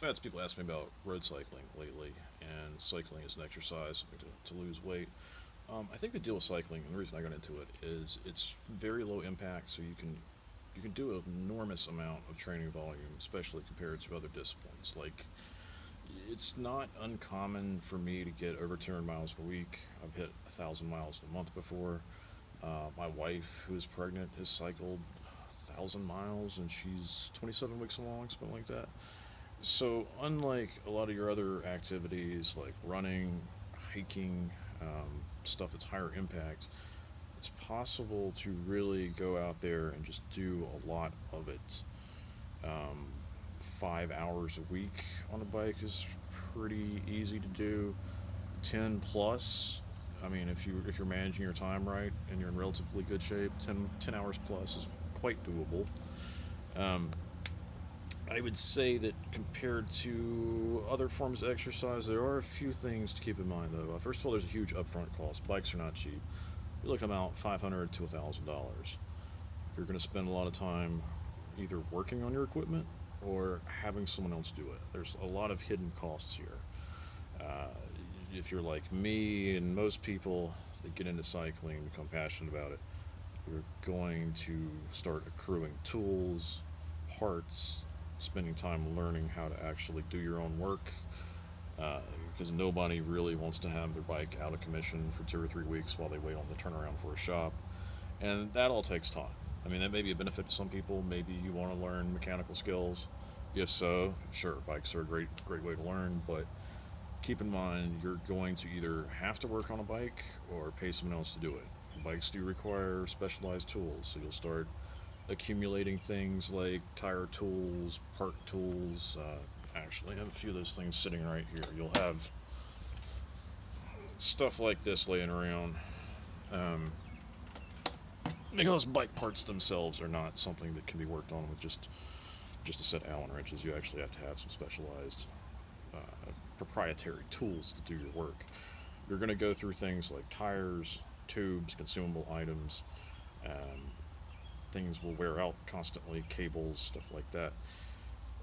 I've had people ask me about road cycling lately, and cycling is an exercise, something to lose weight. I think the deal with cycling, and the reason I got into it, is it's very low impact, so you can do an enormous amount of training volume, especially compared to other disciplines. Like, it's not uncommon for me to get over 200 miles a week. I've hit 1,000 miles in a month before. My wife, who's pregnant, has cycled 1,000 miles, and she's 27 weeks along, something like that. So, unlike a lot of your other activities like running, hiking, stuff that's higher impact, it's possible to really go out there and just do a lot of it. 5 hours a week on a bike is pretty easy to do. 10 plus. I mean, if you're managing your time right and you're in relatively good shape, 10 hours plus is quite doable. Um, I would say that compared to other forms of exercise, there are a few things to keep in mind, though. First of all, there's a huge upfront cost. Bikes are not cheap. You're looking about $500 to $1,000. You're going to spend a lot of time either working on your equipment or having someone else do it. There's a lot of hidden costs here. Uh, if you're like me and most people that get into cycling and become passionate about it, you're going to start accruing tools, parts, spending time learning how to actually do your own work. Because nobody really wants to have their bike out of commission for 2 or 3 weeks while they wait on the turnaround for a shop, and that all takes time. I mean, that may be a benefit to some people. Maybe you want to learn mechanical skills. If so, sure, bikes are a great way to learn. But keep in mind, you're going to either have to work on a bike or pay someone else to do it. Bikes do require specialized tools, so you'll start accumulating things like tire tools, part tools. Actually, I have a few of those things sitting right here. You'll have stuff like this laying around. Um, because bike parts themselves are not something that can be worked on with just a set of Allen wrenches. You actually have to have some specialized proprietary tools to do your work. You're going to go through things like tires, tubes, consumable items. Um, Things will wear out constantly, cables, stuff like that.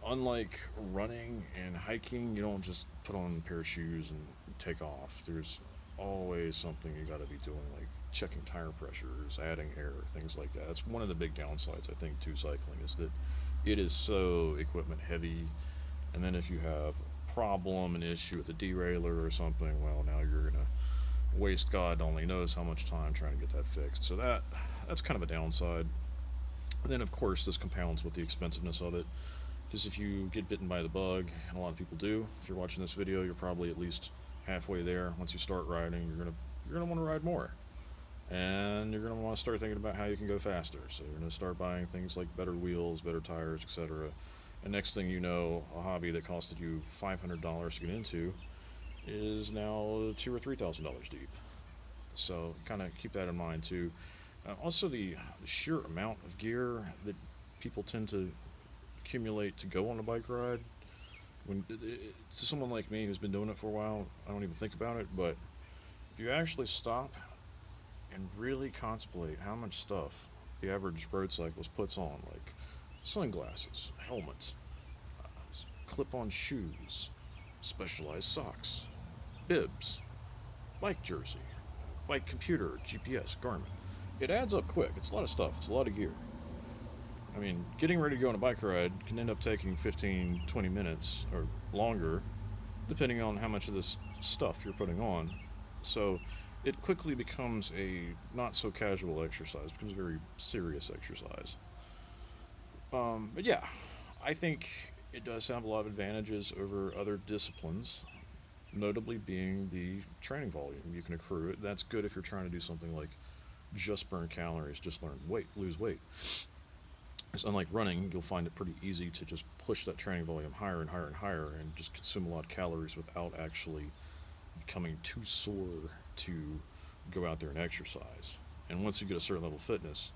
Unlike running and hiking, you don't just put on a pair of shoes and take off. There's always something you got to be doing, like checking tire pressures, adding air, things like that. That's one of the big downsides, I think, to cycling is that it is so equipment heavy. And then if you have a problem, an issue with a derailleur or something, well, now you're gonna waste God only knows how much time trying to get that fixed. So that's kind of a downside. And then of course this compounds with the expensiveness of it. Because if you get bitten by the bug, and a lot of people do, if you're watching this video, you're probably at least halfway there. Once you start riding, you're gonna want to ride more, and you're gonna want to start thinking about how you can go faster. So you're gonna start buying things like better wheels, better tires, etc. And next thing you know, a hobby that costed you $500 to get into is now $2,000 or $3,000 deep. So kind of keep that in mind too. Also, the sheer amount of gear that people tend to accumulate to go on a bike ride. When to someone like me who's been doing it for a while, I don't even think about it. But if you actually stop and really contemplate how much stuff the average road cyclist puts on, like sunglasses, helmets, clip-on shoes, specialized socks, bibs, bike jersey, bike computer, GPS, Garmin, it adds up quick. It's a lot of stuff. It's a lot of gear. I mean, getting ready to go on a bike ride can end up taking 15, 20 minutes or longer, depending on how much of this stuff you're putting on. So it quickly becomes a not so casual exercise, it becomes a very serious exercise. But yeah, I think it does have a lot of advantages over other disciplines, notably being the training volume. You can accrue it. That's good if you're trying to do something like just burn calories, just lose weight. Because unlike running, you'll find it pretty easy to just push that training volume higher and higher and higher and just consume a lot of calories without actually becoming too sore to go out there and exercise. And once you get a certain level of fitness,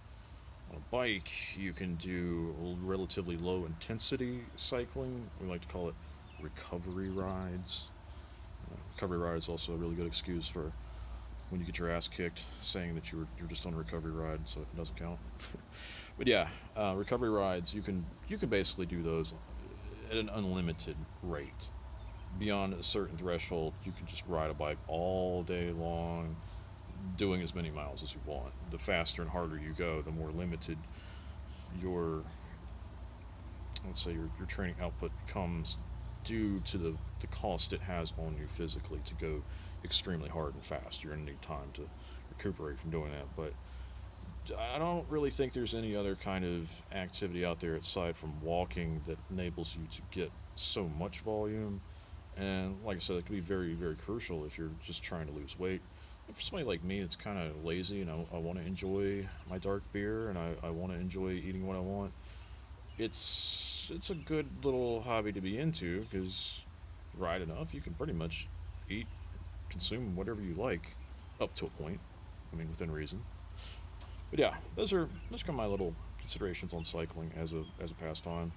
on a bike, you can do relatively low intensity cycling. We like to call it recovery rides. Recovery rides also a really good excuse for when you get your ass kicked, saying that you're just on a recovery ride, so it doesn't count. But yeah, recovery rides, you can basically do those at an unlimited rate. Beyond a certain threshold, you can just ride a bike all day long, doing as many miles as you want. The faster and harder you go, the more limited your, let's say, your training output becomes due to the cost it has on you physically to go extremely hard and fast. You're going to need time to recuperate from doing that. But I don't really think there's any other kind of activity out there aside from walking that enables you to get so much volume. And like I said, it can be very, very crucial if you're just trying to lose weight. And for somebody like me, it's kind of lazy, and I want to enjoy my dark beer, and I want to enjoy eating what I want. It's a good little hobby to be into because, right enough, you can pretty much eat, consume whatever you like, up to a point. I mean, within reason. But yeah, those are kind of my little considerations on cycling as a pastime.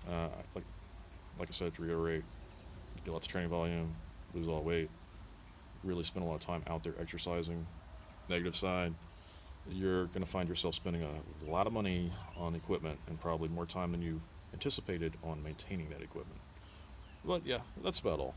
Uh, like like I said, to reiterate, get lots of training volume, lose a lot of weight, really spend a lot of time out there exercising. Negative side, you're going to find yourself spending a lot of money on equipment and probably more time than you anticipated on maintaining that equipment. But yeah, that's about all.